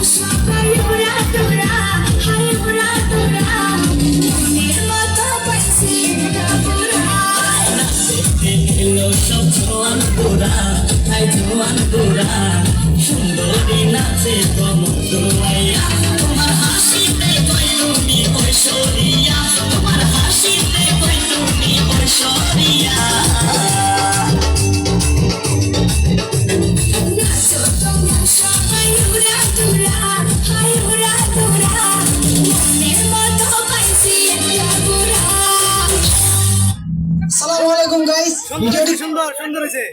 সবাই ওরা তোরা হায় ওরা তোরা মনের মতো পাইছি একটা পুরা এলো সব জোয়ান পুরা তাই জোয়ান পুরা সুন্দরী নাচে কমর দোলাইয়া তোমার হাসিতে কইলুনি ঐশ্বরিয়া তোমার হাসিতে কইলুনি ঐশ্বরিয়া নাচো তোমরা সবাই ওরা তোরা হায় ওরা তোরা মনের মতো পাইছি একটা পুরা আসসালামু আলাইকুম গাইস ভিডিওটি সুন্দর সুন্দর হয়েছে।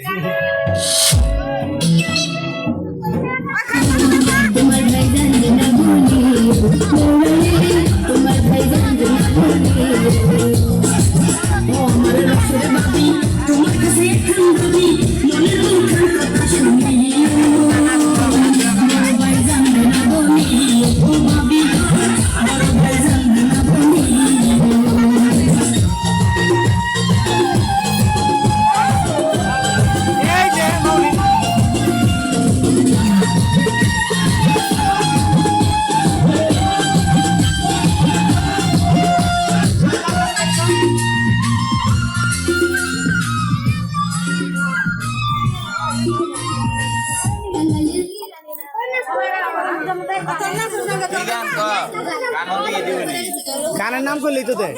তোমার ভাই জানবে না বলি তোমার ভাই জানবে না বলি ও আমার রসের বাবি তোমার কাছে একখান দাবি মনের মুখের কথা শুনি আমার ভাই জানবে না বলি ও বাবি আমার ভাই জানবে না বলি এই যে মৌলিক গানের নাম করলেই তো দেয়।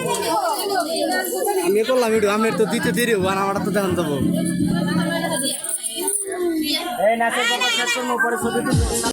আমি করলাম ভিডিও, আমি তো দিতে দেরি হবো আর আমার তো দেখান যাবো। এই নাচের পরে ছবি